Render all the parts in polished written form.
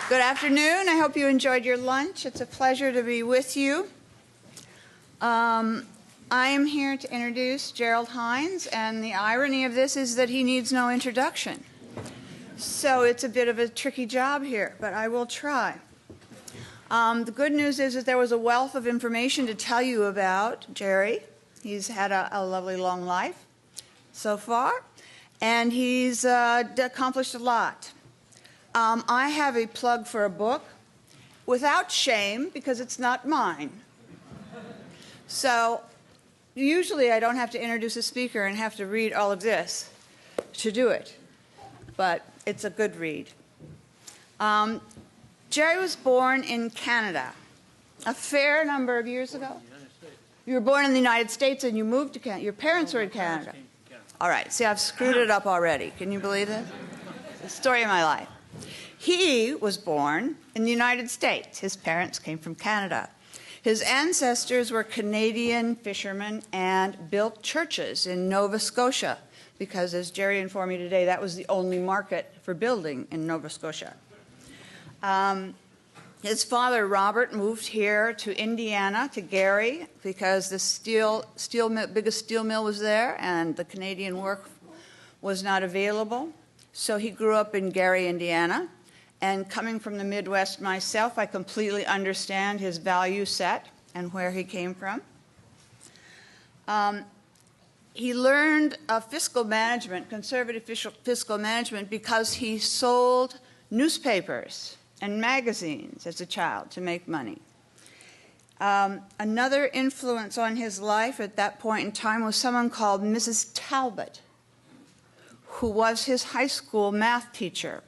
Good afternoon. I hope you enjoyed your lunch. It's a pleasure to be with you. I am here to introduce Gerald Hines, and the irony of this is that he needs no introduction. So it's a bit of a tricky job here, but I will try. The good news is that there was a wealth of information to tell you about Jerry. He's had a lovely long life so far, and he's accomplished a lot. I have a plug for a book without shame because it's not mine. So usually I don't have to introduce a speaker and have to read all of this to do it, but it's a good read. Jerry was born in Canada a fair number of years ago. You were born in the United States and you moved to Canada. Your parents were in Canada. All right, see, I've screwed it up already. Can you believe this? The story of my life. He was born in the United States. His parents came from Canada. His ancestors were Canadian fishermen and built churches in Nova Scotia because, as Jerry informed me today, that was the only market for building in Nova Scotia. His father, Robert, moved here to Indiana, to Gary, because the biggest steel mill was there and the Canadian work was not available. So he grew up in Gary, Indiana. And coming from the Midwest myself, I completely understand his value set and where he came from. He learned fiscal management, conservative fiscal management, because he sold newspapers and magazines as a child to make money. Another influence on his life at that point in time was someone called Mrs. Talbot, who was his high school math teacher.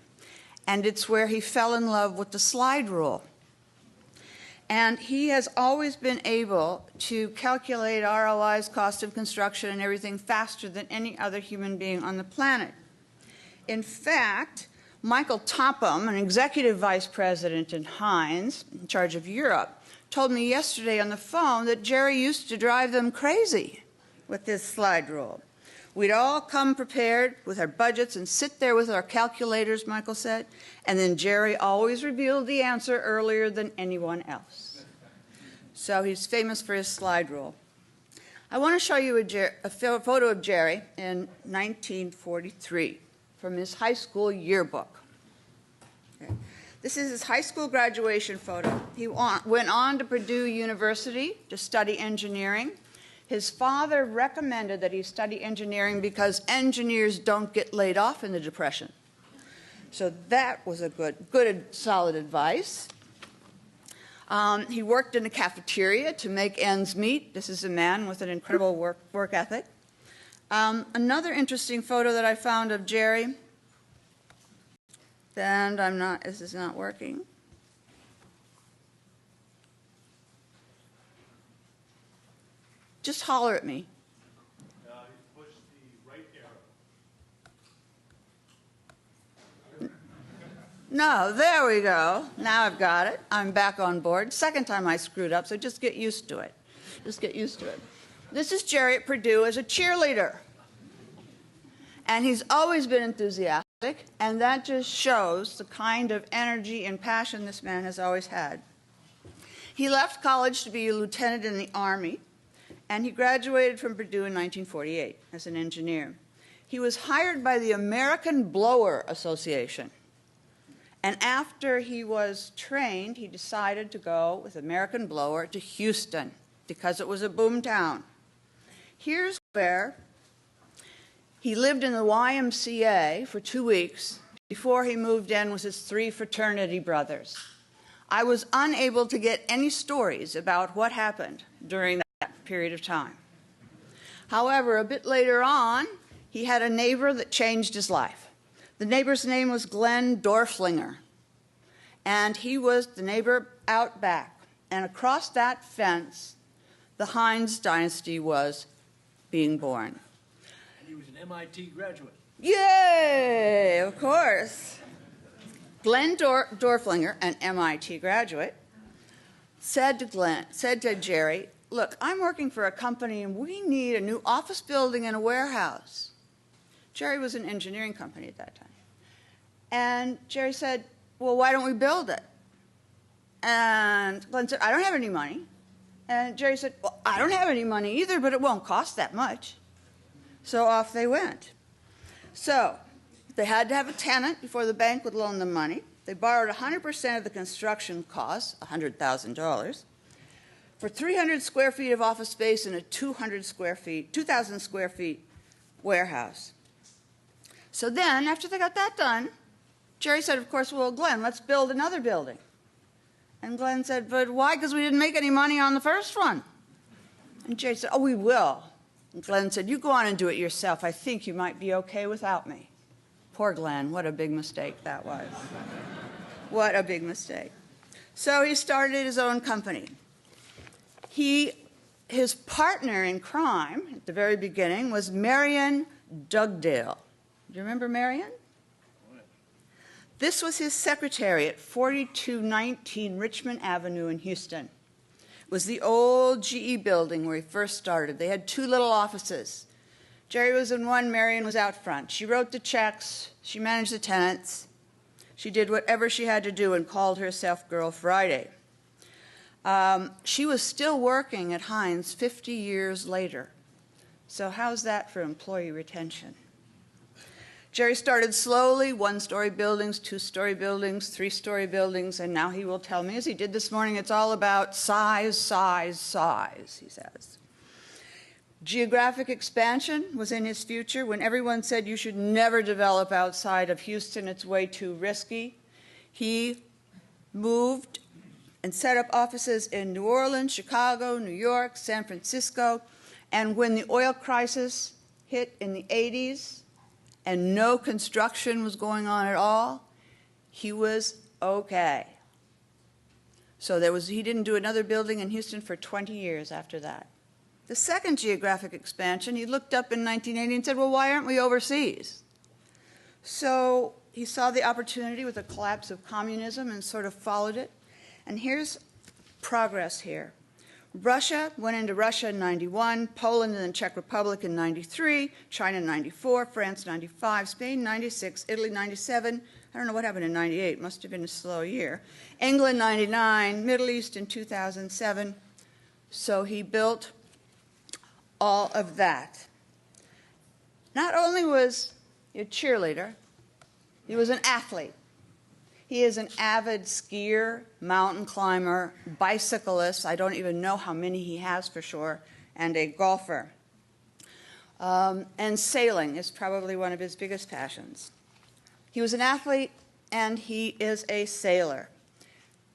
And it's where he fell in love with the slide rule. And he has always been able to calculate ROIs, cost of construction, and everything faster than any other human being on the planet. In fact, Michael Topham, an executive vice president in Hines, in charge of Europe, told me yesterday on the phone that Jerry used to drive them crazy with this slide rule. We'd all come prepared with our budgets and sit there with our calculators, Michael said, and then Jerry always revealed the answer earlier than anyone else. So he's famous for his slide rule. I want to show you a photo of Jerry in 1943 from his high school yearbook. Okay. This is his high school graduation photo. He went on to Purdue University to study engineering. His father recommended that he study engineering because engineers don't get laid off in the Depression. So that was a good, solid advice. He worked in a cafeteria to make ends meet. This is a man with an incredible work ethic. Another interesting photo that I found of Jerry, and this is not working. Just holler at me. Push the right arrow. No, there we go. Now I've got it. I'm back on board. Second time I screwed up, so just get used to it. Just get used to it. This is Jerry at Purdue as a cheerleader. And he's always been enthusiastic, and that just shows the kind of energy and passion this man has always had. He left college to be a lieutenant in the Army, and he graduated from Purdue in 1948 as an engineer. He was hired by the American Blower Association. And after he was trained, he decided to go with American Blower to Houston because it was a boom town. Here's where he lived in the YMCA for 2 weeks before he moved in with his 3 fraternity brothers. I was unable to get any stories about what happened during that period of time. However, a bit later on, he had a neighbor that changed his life. The neighbor's name was Glenn Dorflinger, and he was the neighbor out back. And across that fence, the Hines dynasty was being born. And he was an MIT graduate. Yay, of course. Glenn Dorflinger, an MIT graduate, said to Jerry, look, I'm working for a company and we need a new office building and a warehouse. Jerry was an engineering company at that time. And Jerry said, well, why don't we build it? And Glenn said, I don't have any money. And Jerry said, well, I don't have any money either, but it won't cost that much. So off they went. So they had to have a tenant before the bank would loan them money. They borrowed 100% of the construction costs, $100,000, for 300 square feet of office space in a 2,000 square feet warehouse. So then, after they got that done, Jerry said, of course, well, Glenn, let's build another building. And Glenn said, but why? Because we didn't make any money on the first one. And Jerry said, oh, we will. And Glenn said, you go on and do it yourself. I think you might be okay without me. Poor Glenn, what a big mistake that was. What a big mistake. So he started his own company. His partner in crime at the very beginning was Marion Dugdale. Do you remember Marion? This was his secretary at 4219 Richmond Avenue in Houston. It was the old GE building where he first started. They had 2 little offices. Jerry was in one, Marion was out front. She wrote the checks, she managed the tenants, she did whatever she had to do and called herself Girl Friday. She was still working at Hines 50 years later. So how's that for employee retention? Jerry started slowly, 1-story buildings, 2-story buildings, 3-story buildings, and now he will tell me, as he did this morning, it's all about size, size, size, he says. Geographic expansion was in his future. When everyone said you should never develop outside of Houston, it's way too risky, he moved and set up offices in New Orleans, Chicago, New York, San Francisco, and when the oil crisis hit in the 80s, and no construction was going on at all, he was okay. So he didn't do another building in Houston for 20 years after that. The second geographic expansion, he looked up in 1980 and said, well, why aren't we overseas? So he saw the opportunity with the collapse of communism and sort of followed it. And here's progress here. Russia went into Russia in 91, Poland and the Czech Republic in 93, China in 94, France 95, Spain 96, Italy 97. I don't know what happened in 98, must have been a slow year. England 99, Middle East in 2007. So he built all of that. Not only was he a cheerleader, he was an athlete. He is an avid skier, mountain climber, bicyclist, I don't even know how many he has for sure, and a golfer. And sailing is probably one of his biggest passions. He was an athlete and he is a sailor.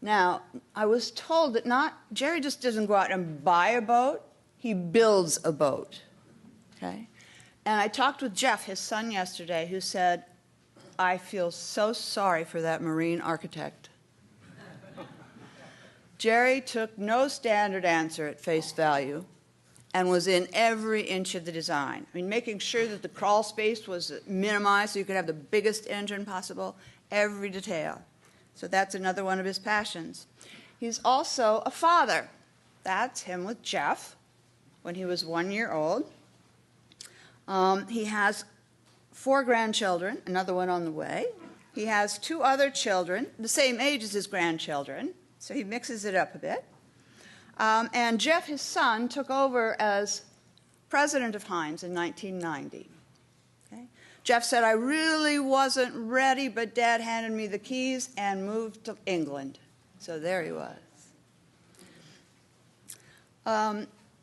Now, I was told that Jerry just doesn't go out and buy a boat, he builds a boat, okay? And I talked with Jeff, his son, yesterday, who said, I feel so sorry for that marine architect. Jerry took no standard answer at face value and was in every inch of the design. I mean, making sure that the crawl space was minimized so you could have the biggest engine possible, every detail. So that's another one of his passions. He's also a father. That's him with Jeff when he was 1 year old. He has 4 grandchildren, another one on the way. He has 2 other children, the same age as his grandchildren, so he mixes it up a bit. And Jeff, his son, took over as president of Hines in 1990. Okay? Jeff said, I really wasn't ready, but Dad handed me the keys and moved to England. So there he was.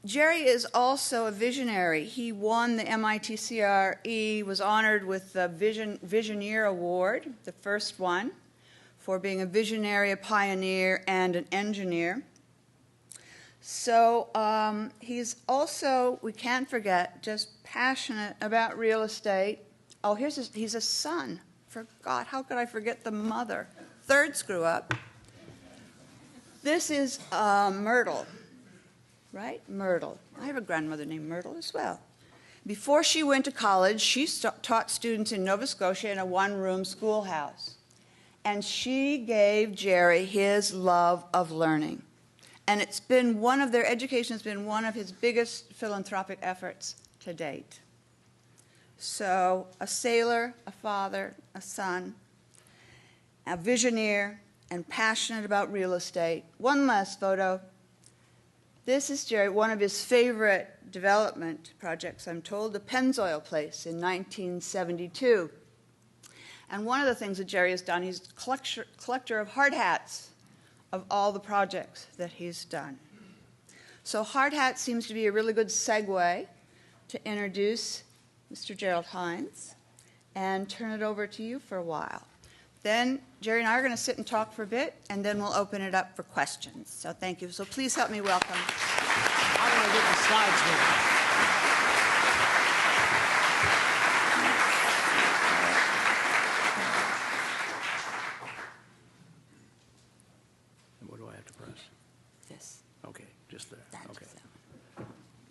Jerry is also a visionary. He won the MIT CRE, was honored with the Visioneer Award, the first one, for being a visionary, a pioneer, and an engineer. So he's also, we can't forget, just passionate about real estate. Oh, he's a son. Forgot, how could I forget the mother? Third screw up. This is Myrtle. Right? Myrtle. I have a grandmother named Myrtle as well. Before she went to college, she taught students in Nova Scotia in a 1-room schoolhouse. And she gave Jerry his love of learning. And it's been their education has been one of his biggest philanthropic efforts to date. So a sailor, a father, a son. a visionary, and passionate about real estate. One last photo. This is Jerry, one of his favorite development projects, I'm told, the Pennzoil Place in 1972. And one of the things that Jerry has done, he's a collector of hard hats of all the projects that he's done. So hard hat seems to be a really good segue to introduce Mr. Gerald Hines and turn it over to you for a while. Then Jerry and I are going to sit and talk for a bit, and then we'll open it up for questions. So thank you. So please help me welcome. I'm going to get the slides ready. And what do I have to press? This. Okay, just there. That's Okay. so.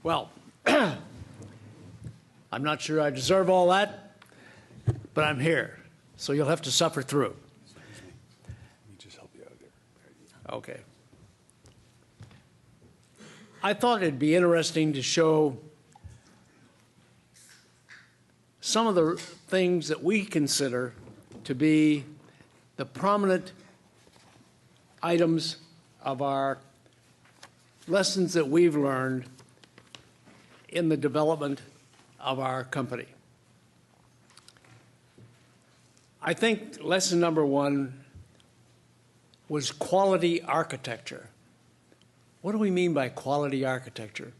Well, I'm not sure I deserve all that, but I'm here, so you'll have to suffer through. Let me just help you out there. Okay. I thought it'd be interesting to show some of the things that we consider to be the prominent items of our lessons that we've learned in the development of our company. I think lesson number one was quality architecture. What do we mean by quality architecture?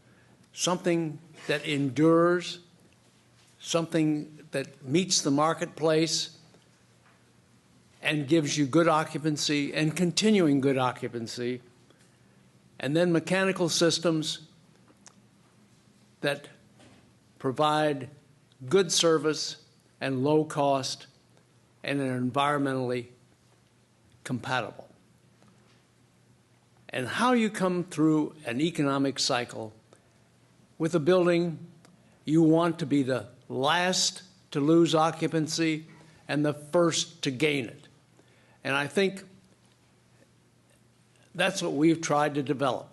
Something that endures, something that meets the marketplace and gives you good occupancy and continuing good occupancy, and then mechanical systems that provide good service and low cost and are environmentally compatible. And how you come through an economic cycle with a building, you want to be the last to lose occupancy and the first to gain it. And I think that's what we've tried to develop.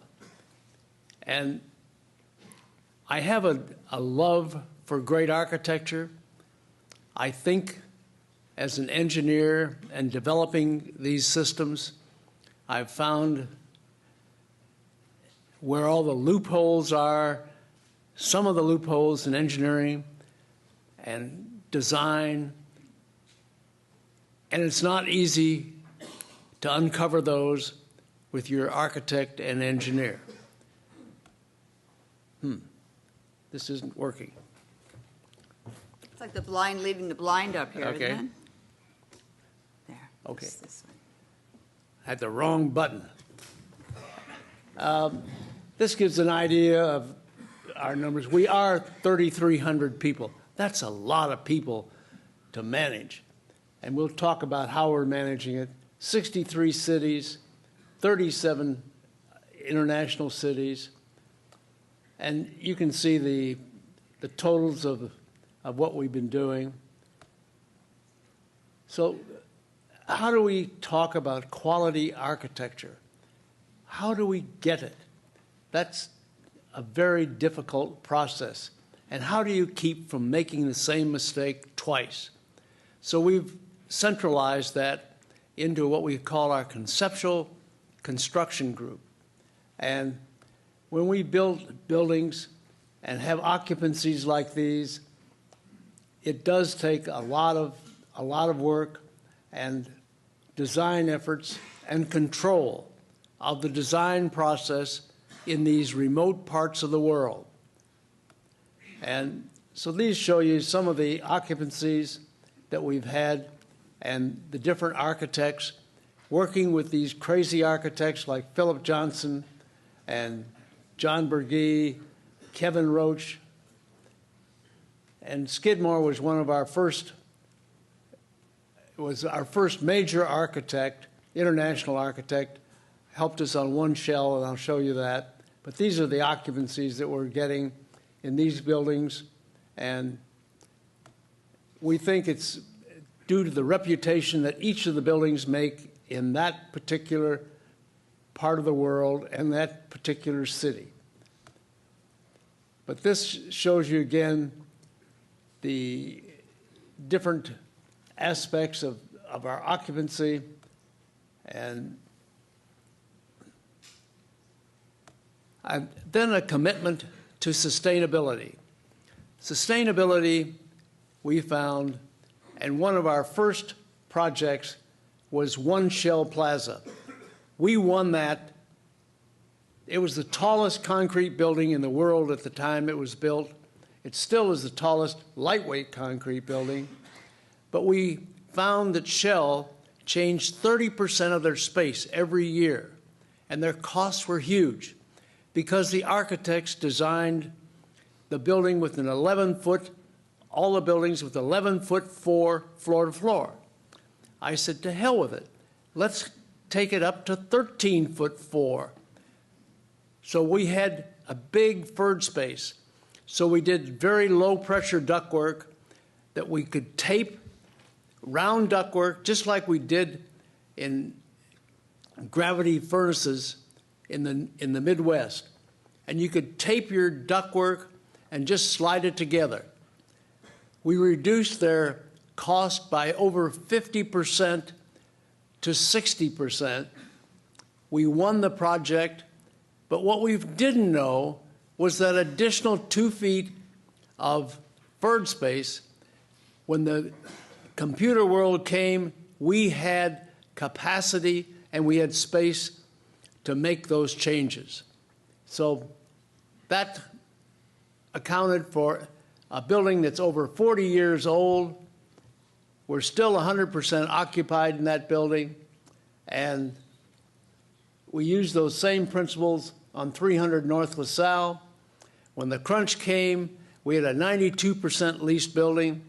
And I have a love for great architecture. I think as an engineer and developing these systems, I've found where all the loopholes are, some of the loopholes in engineering and design, and it's not easy to uncover those with your architect and engineer. This isn't working. It's like the blind leading the blind up here, Okay. isn't it? There. Okay. It's this one. Had the wrong button. This gives an idea of our numbers. We are 3,300 people. That's a lot of people to manage. And we'll talk about how we're managing it. 63 cities, 37 international cities. And you can see the totals of what we've been doing. So how do we talk about quality architecture? How do we get it? That's a very difficult process. And how do you keep from making the same mistake twice? So we've centralized that into what we call our conceptual construction group. And when we build buildings and have occupancies like these, it does take a lot of work and design efforts and control of the design process in these remote parts of the world. And so these show you some of the occupancies that we've had and the different architects working with these crazy architects like Philip Johnson and John Berge, Kevin Roach. And Skidmore was one of our first, major architect, international architect, helped us on one shell, and I'll show you that. But these are the occupancies that we're getting in these buildings, and we think it's due to the reputation that each of the buildings make in that particular part of the world and that particular city. But this shows you again the different aspects of of our occupancy, and then a commitment to sustainability. Sustainability, we found, and one of our first projects was One Shell Plaza. We won that. It was the tallest concrete building in the world at the time it was built. It still is the tallest lightweight concrete building. But we found that Shell changed 30% of their space every year, and their costs were huge because the architects designed the building with an 11-foot, all the buildings with 11-foot floor to floor. I said, to hell with it. Let's take it up to 13-foot 4. So we had a big FERD space. So we did very low pressure ductwork that we could tape, round ductwork, just like we did in gravity furnaces in the Midwest. And you could tape your ductwork and just slide it together. We reduced their cost by over 50% to 60%. We won the project, but what we didn't know was that additional 2 feet of FERD space, when the computer world came, we had capacity and we had space to make those changes. So that accounted for a building that's over 40 years old. We're still 100% occupied in that building, and we use those same principles on 300 North LaSalle. When the crunch came, we had a 92% leased building.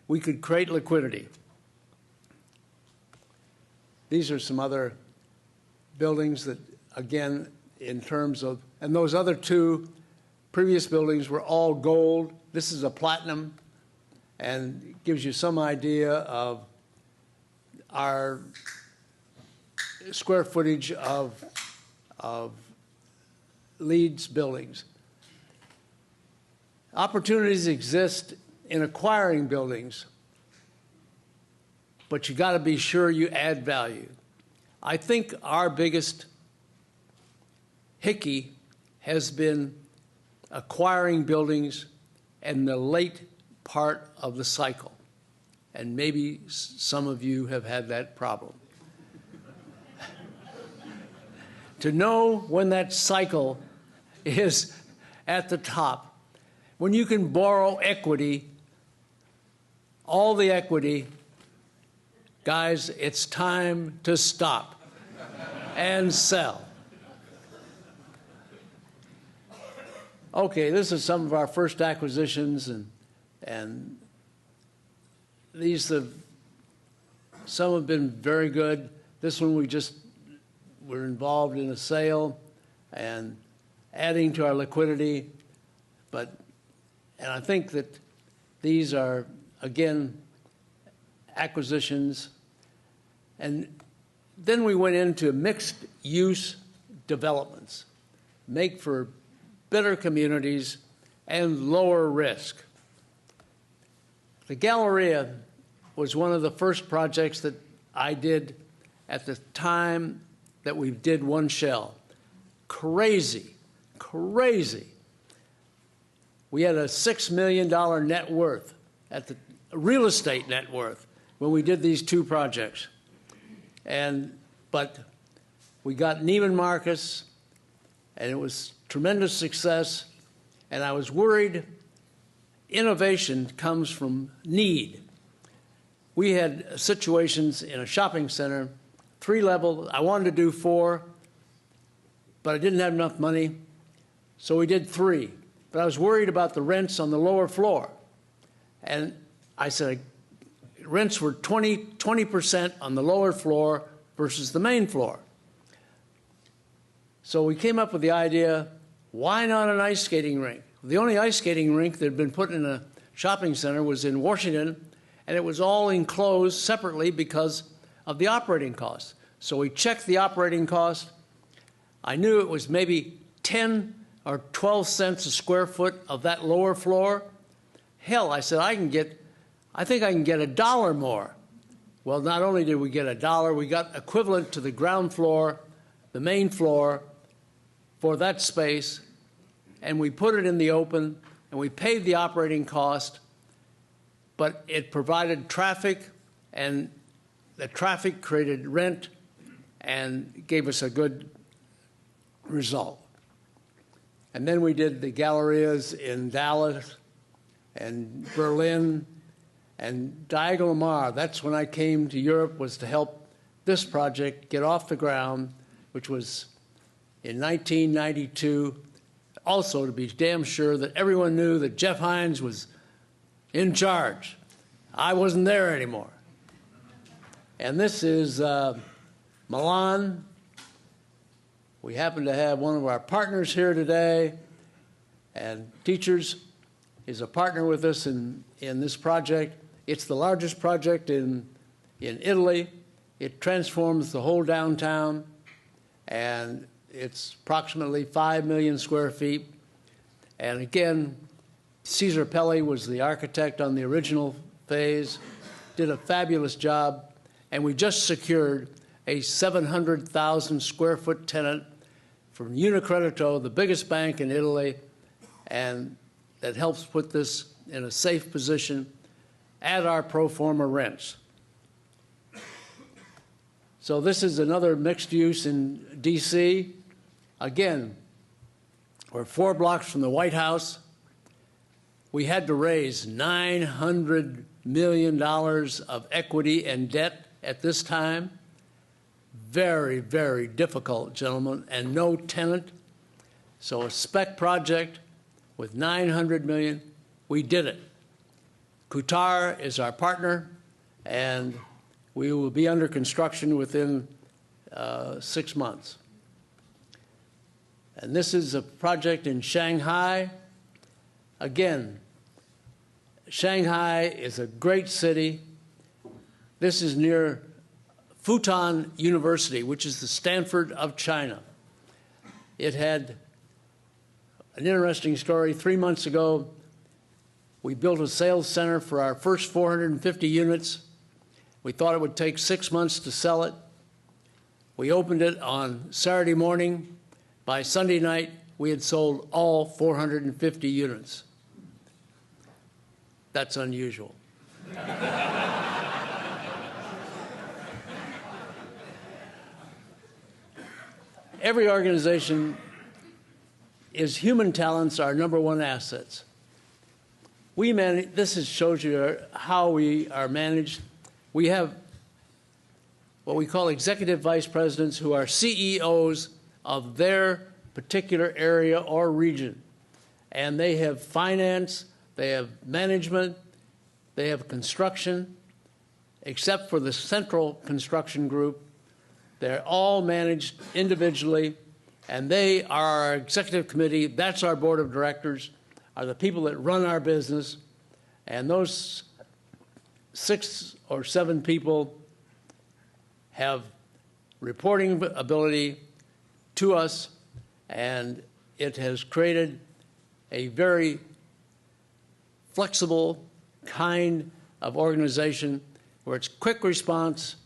We could create liquidity. These are some other buildings that, again, in terms of, and those other two previous buildings were all gold. This is a platinum, and it gives you some idea of our square footage of LEED's buildings. Opportunities exist in acquiring buildings, but you got to be sure you add value. I think our biggest hickey has been acquiring buildings in the late part of the cycle, and maybe some of you have had that problem. To know when that cycle is at the top, when you can borrow equity, all the equity, guys, it's time to stop and sell. Okay, this is some of our first acquisitions, and these have, some have been very good. This one we just were involved in a sale and adding to our liquidity, and I think that these are, again, acquisitions. And then we went into mixed-use developments, make for better communities and lower risk. The Galleria was one of the first projects that I did at the time that we did One Shell. Crazy, crazy. We had a $6 million net worth, at the real estate net worth, when we did these two projects. But we got Neiman Marcus, and it was tremendous success, and I was worried. Innovation comes from need. We had situations in a shopping center, 3 levels. I wanted to do 4, but I didn't have enough money, so we did 3. But I was worried about the rents on the lower floor. And I said, rents were 20% on the lower floor versus the main floor. So we came up with the idea, why not an ice skating rink? The only ice skating rink that had been put in a shopping center was in Washington, and it was all enclosed separately because of the operating costs. So we checked the operating cost. I knew it was maybe 10 or 12 cents a square foot of that lower floor. Hell, I said, I think I can get $1 more. Well, not only did we get $1, we got equivalent to the ground floor, the main floor, for that space, and we put it in the open, and we paid the operating cost, but it provided traffic, and the traffic created rent and gave us a good result. And then we did the gallerias in Dallas and Berlin and Diagonal Mar. That's when I came to Europe, was to help this project get off the ground, which was in 1992, also to be damn sure that everyone knew that Jeff Hines was in charge. I wasn't there anymore. And this is Milan. We happen to have one of our partners here today, and Teachers is a partner with us in this project. It's the largest project in Italy. It transforms the whole downtown, and it's approximately 5 million square feet. And again, Cesar Pelli was the architect on the original phase, did a fabulous job, and we just secured a 700,000 square foot tenant from Unicredito, the biggest bank in Italy, and that helps put this in a safe position at our pro forma rents. So this is another mixed use in DC. Again, we're 4 blocks from the White House. We had to raise $900 million of equity and debt at this time. Very, very difficult, gentlemen, and no tenant. So a spec project with $900 million, we did it. Qatar is our partner, and we will be under construction within 6 months. And this is a project in Shanghai. Again, Shanghai is a great city. This is near Fudan University, which is the Stanford of China. It had an interesting story. 3 months ago, we built a sales center for our first 450 units. We thought it would take 6 months to sell it. We opened it on Saturday morning. By Sunday night, we had sold all 450 units. That's unusual. Every organization is human talents our #1 assets. We manage, this shows you how we are managed. We have what we call executive vice presidents who are CEOs of their particular area or region. And they have finance, they have management, they have construction, except for the central construction group. They're all managed individually, and they are our executive committee. That's our board of directors, are the people that run our business. And those 6 or 7 people have reporting ability to us, and it has created a very flexible kind of organization where it's quick response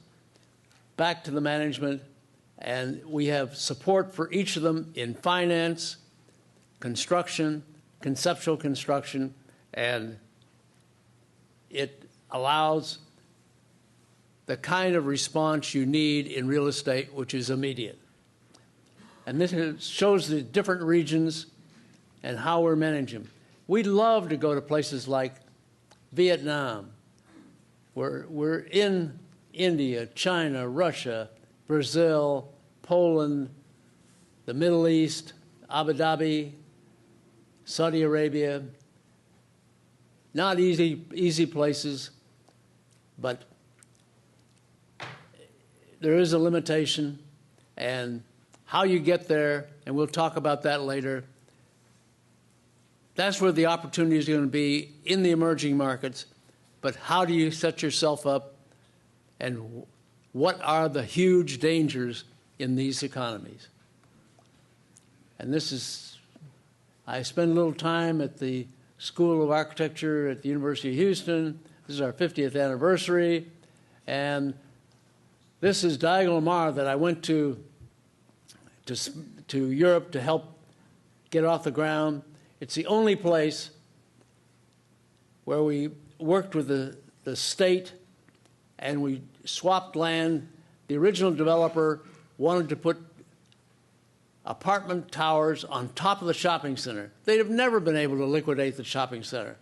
back to the management, and we have support for each of them in finance, construction, conceptual construction, and it allows the kind of response you need in real estate, which is immediate. And this shows the different regions and how we're managing them. We'd love to go to places like Vietnam. We're in India, China, Russia, Brazil, Poland, the Middle East, Abu Dhabi, Saudi Arabia. Not easy places, but there is a limitation, and how you get there, and we'll talk about that later. That's where the opportunity is going to be in the emerging markets, but how do you set yourself up, and what are the huge dangers in these economies? And this is, I spend a little time at the School of Architecture at the University of Houston. This is our 50th anniversary, And this is Diagonal Mar that I went to Europe to help get off the ground. It's the only place where we worked with the state and we swapped land. The original developer wanted to put apartment towers on top of the shopping center. They'd have never been able to liquidate the shopping center.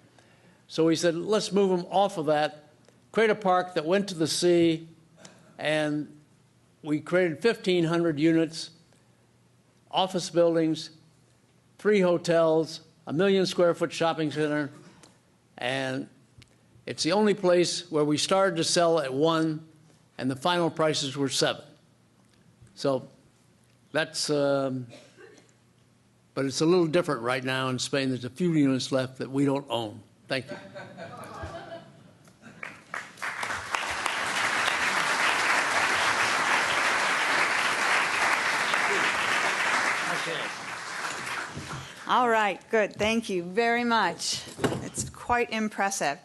So we said, let's move them off of that, create a park that went to the sea, and we created 1,500 units, office buildings, 3 hotels, a 1 million square foot shopping center, and it's the only place where we started to sell at 1 and the final prices were 7. So that's, but it's a little different right now in Spain. There's a few units left that we don't own. Thank you. All right, good. Thank you very much. It's quite impressive.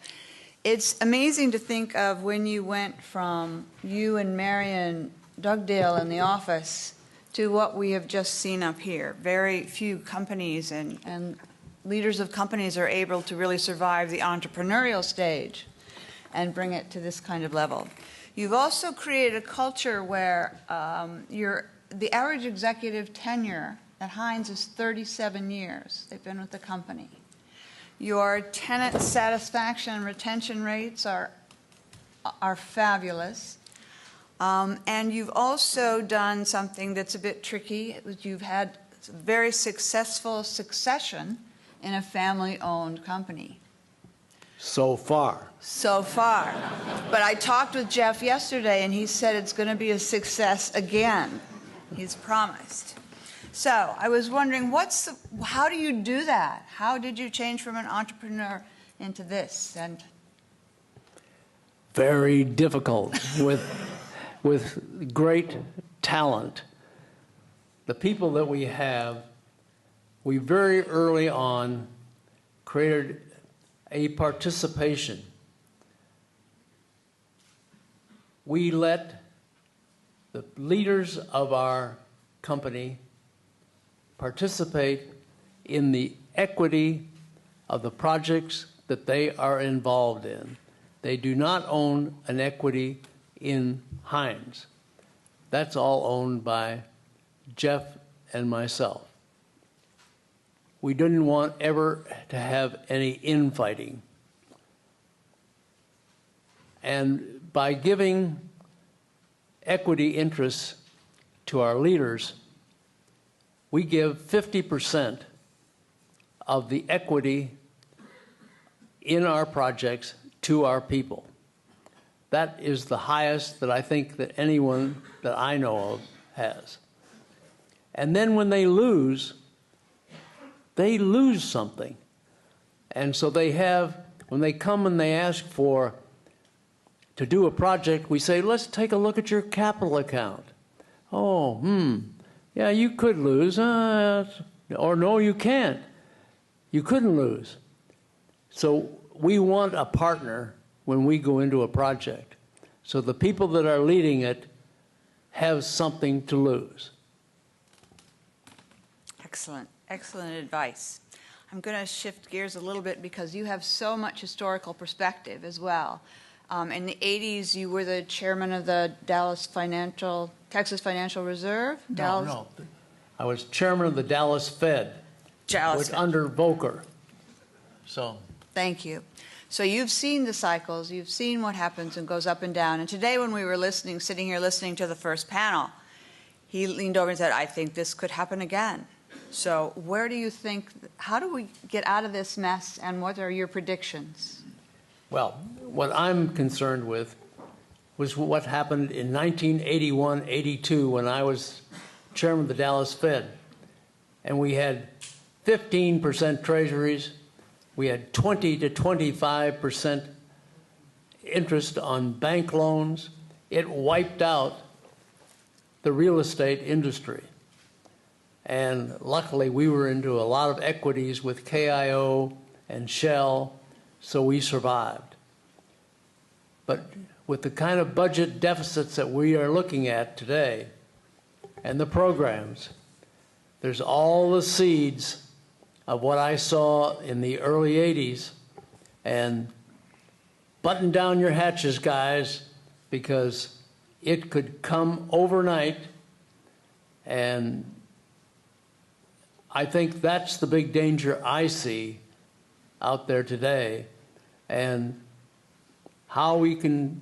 It's amazing to think of when you went from you and Marion Dugdale in the office to what we have just seen up here. Very few companies and leaders of companies are able to really survive the entrepreneurial stage and bring it to this kind of level. You've also created a culture where the average executive tenure at Hines is 37 years. They've been with the company. Your tenant satisfaction and retention rates are fabulous. And you've also done something that's a bit tricky. You've had very successful succession in a family-owned company. So far. So far. But I talked with Jeff yesterday, and he said it's going to be a success again. He's promised. So I was wondering, how do you do that? How did you change from an entrepreneur into this? And very difficult with great talent. The people that we have, we very early on created a participation. We let the leaders of our company participate in the equity of the projects that they are involved in. They do not own an equity in Hines. That's all owned by Jeff and myself. We didn't want ever to have any infighting. And by giving equity interests to our leaders, we give 50% of the equity in our projects to our people. That is the highest that I think that anyone that I know of has. And then when they lose something. And so they have, when they come and they ask to do a project, we say, let's take a look at your capital account. Oh, yeah, you could lose, or no, you can't. You couldn't lose. So we want a partner when we go into a project. So the people that are leading it have something to lose. excellent, excellent advice. I'm going to shift gears a little bit because you have so much historical perspective as well. In the 80s, you were the chairman of the Texas Financial Reserve. No. I was chairman of the Dallas Fed. Dallas Fed. Under Volcker. So. Thank you. So you've seen the cycles, you've seen what happens and goes up and down. And today when we were sitting here listening to the first panel, he leaned over and said, I think this could happen again. So where do you think, how do we get out of this mess, and what are your predictions? Well, what I'm concerned with was what happened in 1981-82 when I was chairman of the Dallas Fed. And we had 15% treasuries. We had 20 to 25% interest on bank loans. It wiped out the real estate industry. And luckily, we were into a lot of equities with KIO and Shell, so we survived. But with the kind of budget deficits that we are looking at today and the programs, there's all the seeds of what I saw in the early 80s. And button down your hatches, guys, because it could come overnight. And I think that's the big danger I see out there today. And how we can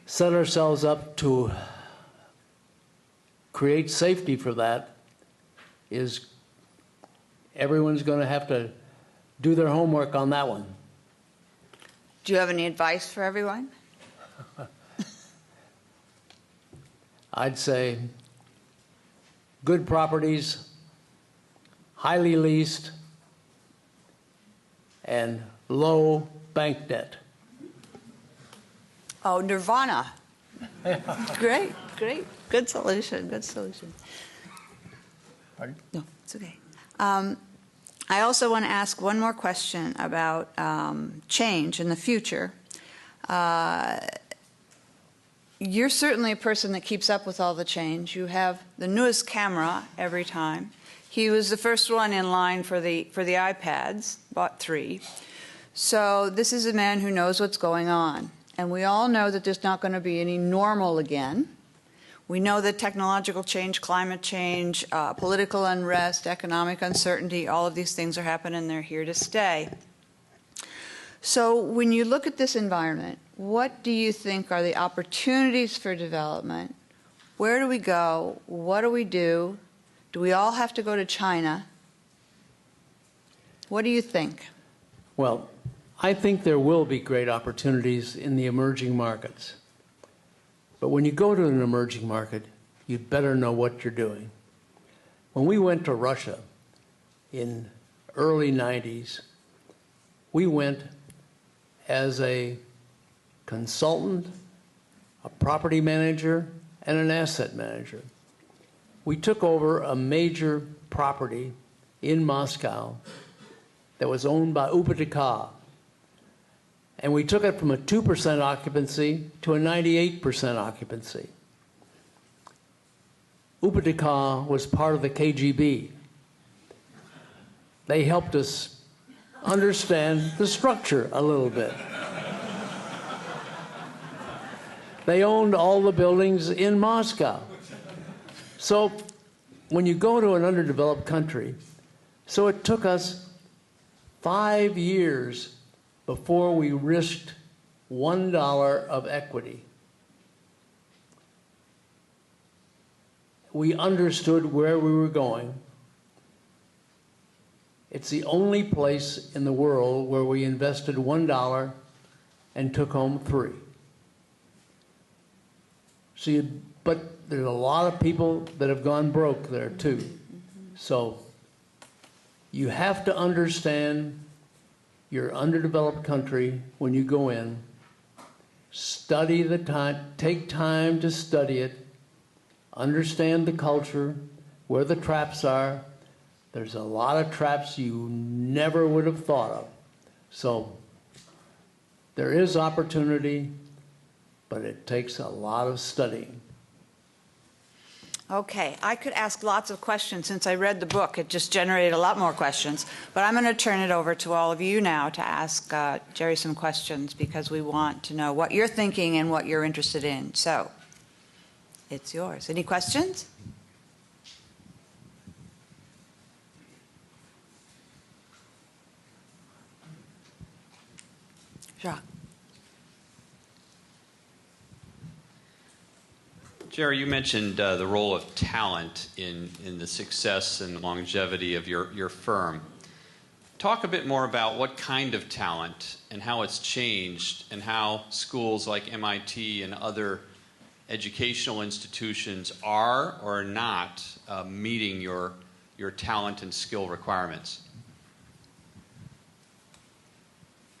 set ourselves up to create safety for that is everyone's going to have to do their homework on that one. Do you have any advice for everyone? I'd say good properties, highly leased, and low bank debt. Oh, nirvana. Great, great. Good solution, good solution. Pardon? No, it's okay. I also want to ask one more question about change in the future. You're certainly a person that keeps up with all the change. You have the newest camera every time. He was the first one in line for the iPads, bought 3. So this is a man who knows what's going on. And we all know that there's not going to be any normal again. We know that technological change, climate change, political unrest, economic uncertainty, all of these things are happening. They're here to stay. So when you look at this environment, what do you think are the opportunities for development? Where do we go? What do we do? Do we all have to go to China? What do you think? Well, I think there will be great opportunities in the emerging markets. But when you go to an emerging market, you'd better know what you're doing. When we went to Russia in early 90s, we went as a consultant, a property manager, and an asset manager. We took over a major property in Moscow that was owned by UPTK. And we took it from a 2% occupancy to a 98% occupancy. UPTK was part of the KGB. They helped us understand the structure a little bit. They owned all the buildings in Moscow. So when you go to an underdeveloped country, so it took us 5 years before we risked $1 of equity. We understood where we were going. It's the only place in the world where we invested $1 and took home 3. So but there's a lot of people that have gone broke there too. So you have to understand your underdeveloped country when you go in. Study the time, take time to study it, understand the culture, where the traps are. There's a lot of traps you never would have thought of. So there is opportunity, but it takes a lot of studying. Okay, I could ask lots of questions. Since I read the book, it just generated a lot more questions. But I'm going to turn it over to all of you now to ask Jerry some questions, because we want to know what you're thinking and what you're interested in. So it's yours. Any questions? Jacques. Jerry, you mentioned the role of talent in the success and longevity of your firm. Talk a bit more about what kind of talent and how it's changed, and how schools like MIT and other educational institutions are or are not meeting your talent and skill requirements.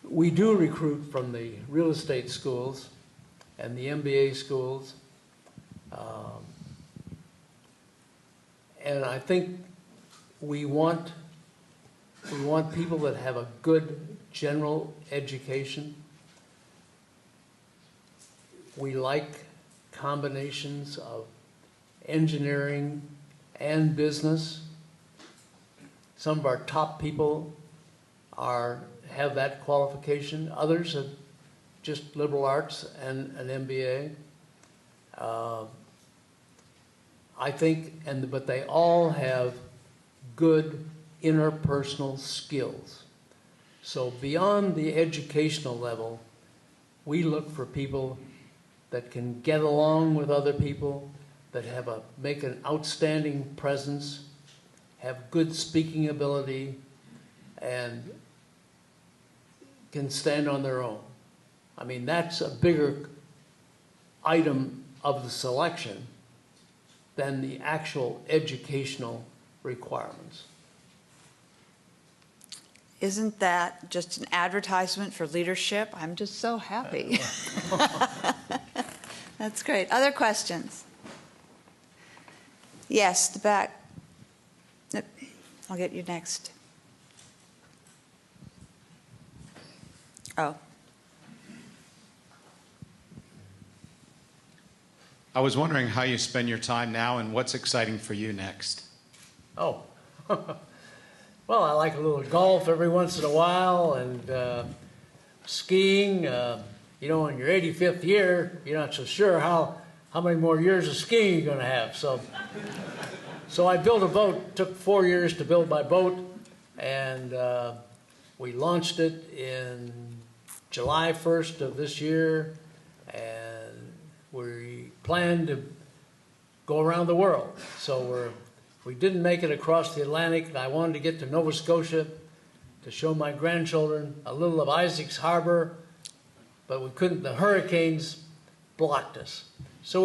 We do recruit from the real estate schools and the MBA schools. And I think we want people that have a good general education, We like combinations of engineering and business. Some of our top people have that qualification. Others have just liberal arts and an MBA. I think, but they all have good interpersonal skills. So beyond the educational level, we look for people that can get along with other people, that make an outstanding presence, have good speaking ability, and can stand on their own. I mean, that's a bigger item of the selection than the actual educational requirements. Isn't that just an advertisement for leadership? I'm just so happy. That's great. Other questions? Yes, the back. Nope. I'll get you next. Oh. I was wondering how you spend your time now and what's exciting for you next. Oh. Well, I like a little golf every once in a while, and skiing. You know, in your 85th year, you're not so sure how many more years of skiing you're going to have. So I built a boat. Took 4 years to build my boat, and we launched it in July 1st of this year, and we plan to go around the world. So we didn't make it across the Atlantic, and I wanted to get to Nova Scotia to show my grandchildren a little of Isaac's Harbor, but we couldn't. The hurricanes blocked us. So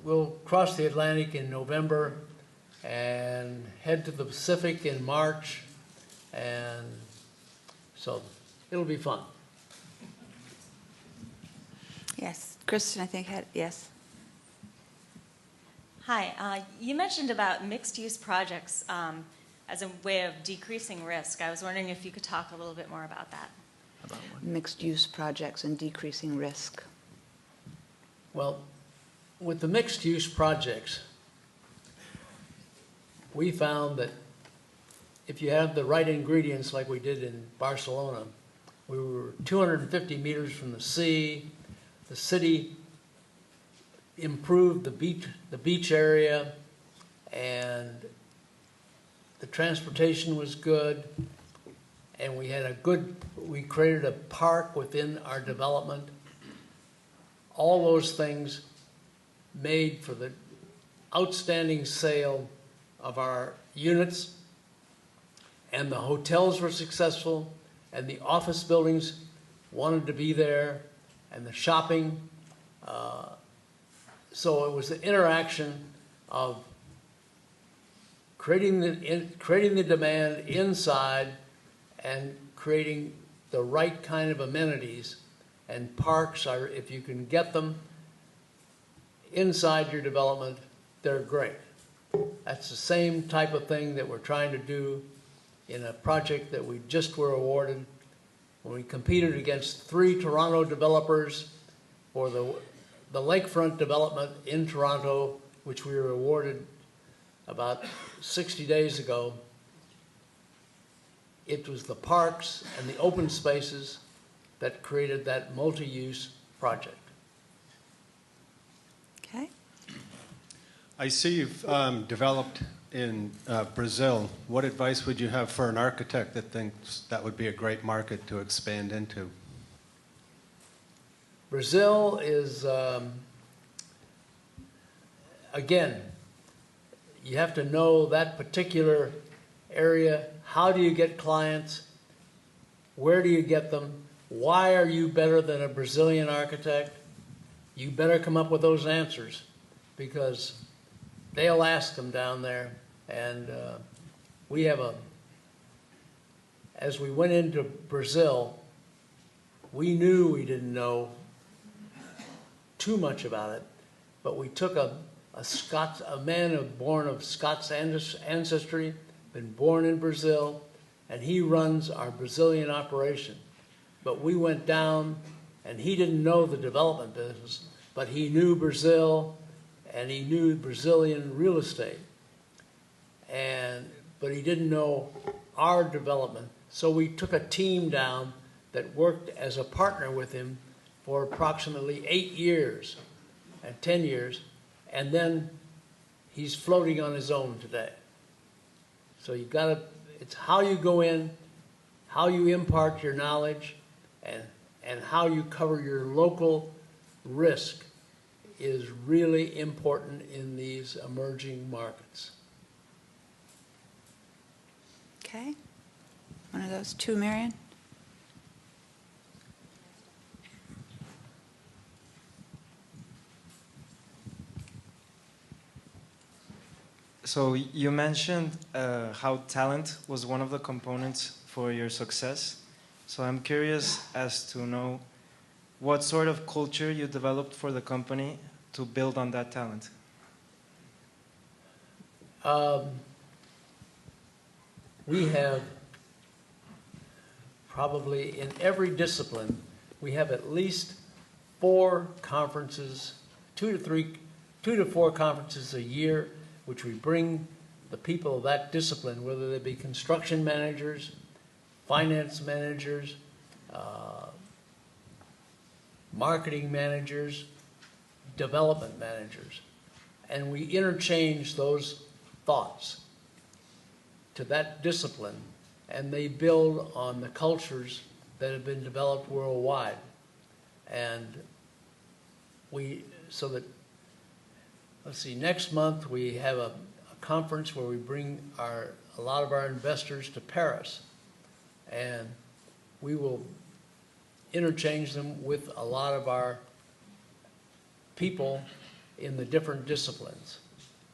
we'll cross the Atlantic in November and head to the Pacific in March, and so it'll be fun. Yes, Kristen, I think yes. Hi, you mentioned about mixed-use projects as a way of decreasing risk. I was wondering if you could talk a little bit more about that. Mixed-use projects and decreasing risk. Well, with the mixed-use projects, we found that if you have the right ingredients like we did in Barcelona, we were 250 meters from the sea. The city improved the beach area, and the transportation was good, and we created a park within our development. All those things made for the outstanding sale of our units, and the hotels were successful, and the office buildings wanted to be there, and the shopping. So it was the interaction of creating the demand inside and creating the right kind of amenities. And parks are, if you can get them inside your development, they're great. That's the same type of thing that we're trying to do in a project that we just were awarded when we competed against 3 Toronto developers for the lakefront development in Toronto, which we were awarded about 60 days ago. It was the parks and the open spaces that created that multi-use project. Okay. I see you've developed in Brazil. What advice would you have for an architect that thinks that would be a great market to expand into? Brazil is, again, you have to know that particular area. How do you get clients? Where do you get them? Why are you better than a Brazilian architect? You better come up with those answers, because they'll ask them down there. And we have as we went into Brazil, we knew we didn't know too much about it, but we took a man born of Scots ancestry, been born in Brazil, and he runs our Brazilian operation. But we went down, and he didn't know the development business, but he knew Brazil and he knew Brazilian real estate. But he didn't know our development. So we took a team down that worked as a partner with him for approximately 8 years and 10 years, and then he's floating on his own today. So you gotta, it's how you go in, how you impart your knowledge, and how you cover your local risk is really important in these emerging markets. Okay. One of those two, Marion? So you mentioned how talent was one of the components for your success. So I'm curious as to know what sort of culture you developed for the company to build on that talent. We have probably in every discipline, we have at least 4 conferences, 2 to 4 conferences a year, which we bring the people of that discipline, whether they be construction managers, finance managers, marketing managers, development managers, and we interchange those thoughts to that discipline, and they build on the cultures that have been developed worldwide. And so that, let's see, next month we have a conference where we bring a lot of our investors to Paris, and we will interchange them with a lot of our people in the different disciplines.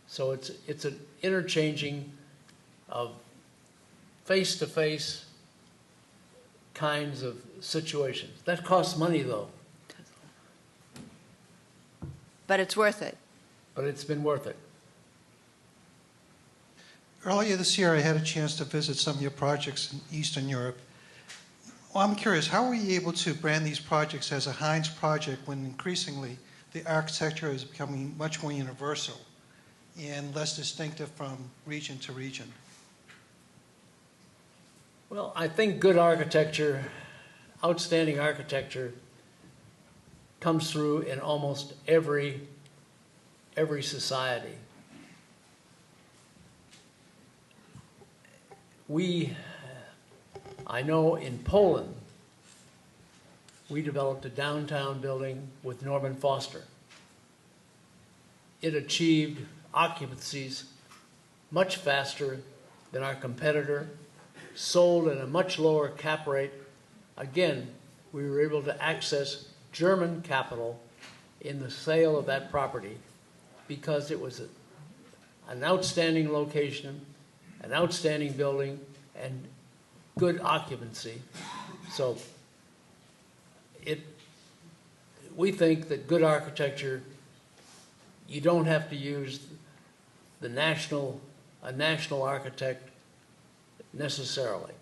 So it's an interchanging of face-to-face kinds of situations. That costs money, though. But it's worth it. But it's been worth it. Earlier this year, I had a chance to visit some of your projects in Eastern Europe. Well, I'm curious, how were you able to brand these projects as a Hines project when increasingly the architecture is becoming much more universal and less distinctive from region to region? Well, I think good architecture, outstanding architecture, comes through in almost every society. I know in Poland, we developed a downtown building with Norman Foster. It achieved occupancies much faster than our competitor, sold at a much lower cap rate. Again, we were able to access German capital in the sale of that property because it was an outstanding location, an outstanding building, and good occupancy. So we think that good architecture, you don't have to use a national architect necessarily.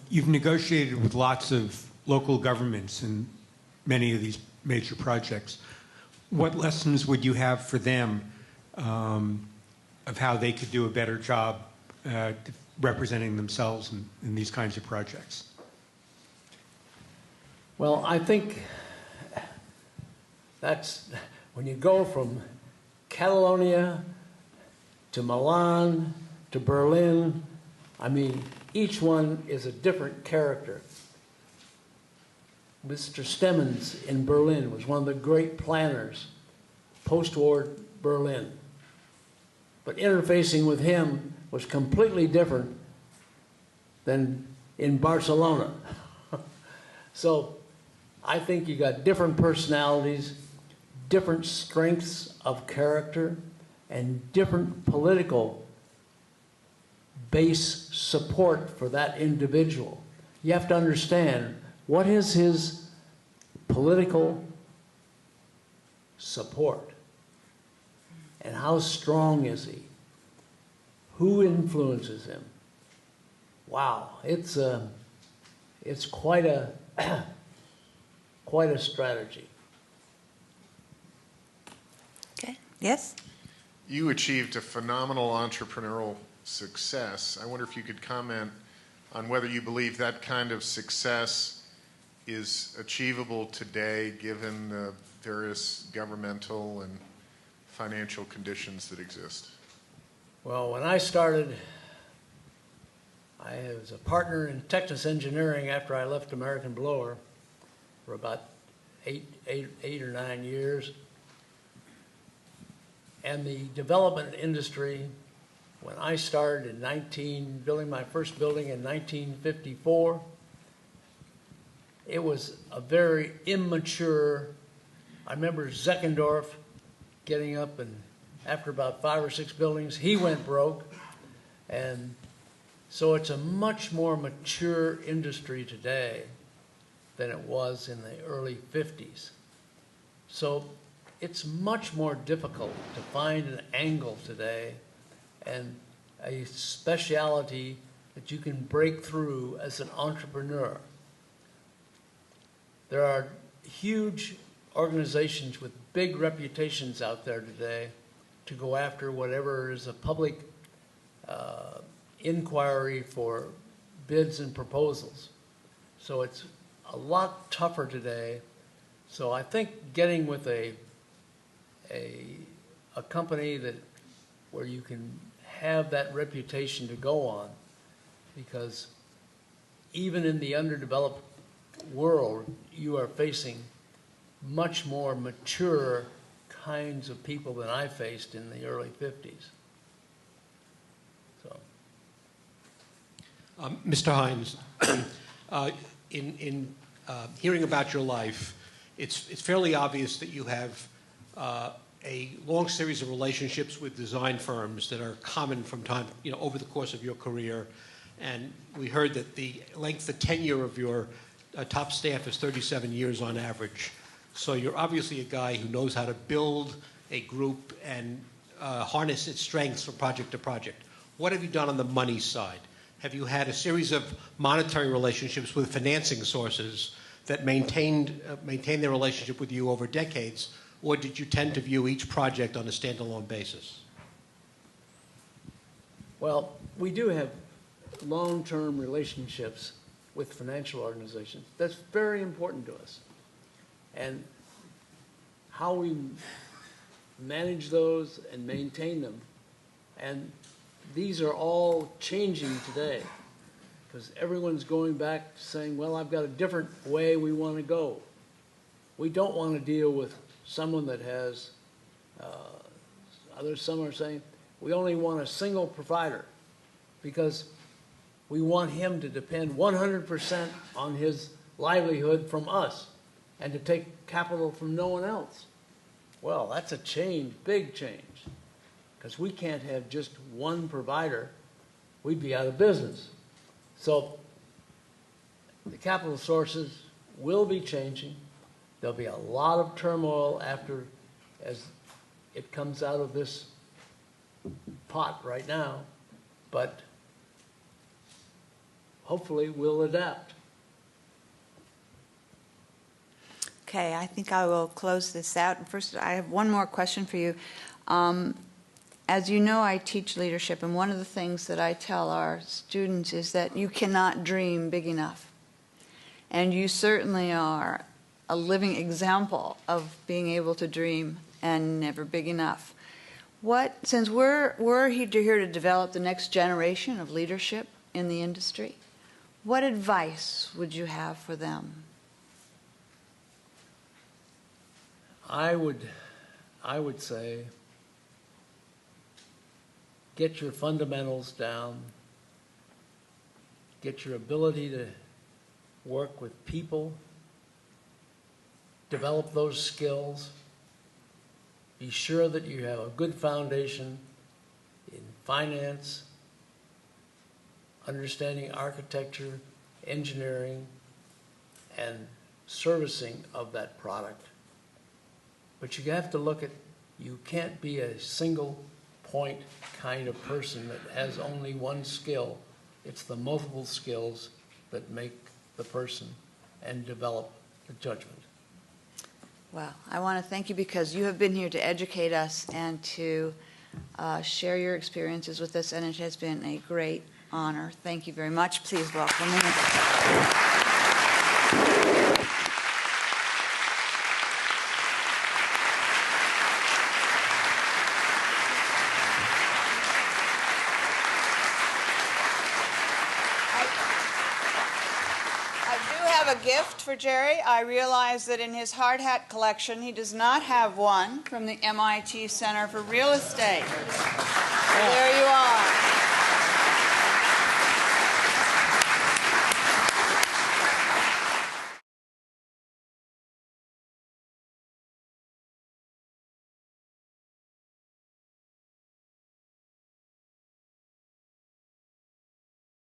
You've negotiated with lots of local governments in many of these major projects. What lessons would you have for them of how they could do a better job representing themselves in these kinds of projects? Well, I think that's when you go from Catalonia to Milan to Berlin, I mean, each one is a different character. Mr. Stemmens in Berlin was one of the great planners post-war Berlin. But interfacing with him was completely different than in Barcelona. So I think you got different personalities, different strengths of character, and different political base support for that individual. You have to understand, what is his political support? And how strong is he? who influences him? Wow, it's quite a quite a strategy. Okay, yes? You achieved a phenomenal entrepreneurial success. I wonder if you could comment on whether you believe that kind of success is achievable today given the various governmental and financial conditions that exist. Well, when I started, I was a partner in Texas Engineering after I left American Blower for about eight or 9 years. And the development industry, when I started in building my first building in 1954, it was a very immature. I remember Zeckendorf getting up, and after about 5 or 6 buildings, he went broke. And so it's a much more mature industry today than it was in the early 50s. So it's much more difficult to find an angle today and a specialty that you can break through as an entrepreneur. There are huge organizations with big reputations out there today to go after whatever is a public inquiry for bids and proposals. So it's a lot tougher today. So I think getting with a company where you can have that reputation to go on, because even in the underdeveloped world, you are facing much more mature kinds of people than I faced in the early 50s. So, Mr. Hines, in hearing about your life, it's fairly obvious that you have a long series of relationships with design firms that are common from time, over the course of your career. And we heard that the tenure of your top staff is 37 years on average. So you're obviously a guy who knows how to build a group and harness its strengths from project to project. What have you done on the money side? Have you had a series of monetary relationships with financing sources that maintained their relationship with you over decades, or did you tend to view each project on a standalone basis? well, we do have long-term relationships with financial organizations. That's very important to us. And how we manage those and maintain them. And these are all changing today, because everyone's going back to saying, well, I've got a different way we want to go. We don't want to deal with someone that has, some are saying, we only want a single provider, because we want him to depend 100% on his livelihood from us and to take capital from no one else. Well, that's a change, big change, because we can't have just one provider. We'd be out of business. So the capital sources will be changing. There'll be a lot of turmoil as it comes out of this pot right now, but hopefully we'll adapt. Okay, I think I will close this out. First, I have one more question for you. As you know, I teach leadership, and one of the things that I tell our students is that you cannot dream big enough. And you certainly are a living example of being able to dream and never big enough. Since we're here to develop the next generation of leadership in the industry, what advice would you have for them? I would say, get your fundamentals down, get your ability to work with people, develop those skills, be sure that you have a good foundation in finance, understanding architecture, engineering, and servicing of that product. But you have to look at, you can't be a single point kind of person that has only one skill. It's the multiple skills that make the person and develop the judgment. Well, I want to thank you because you have been here to educate us and to share your experiences with us, and it has been a great honor. Thank you very much. Please welcome me. A gift for Jerry. I realize that in his hard hat collection, he does not have one from the MIT Center for Real Estate. So there you are.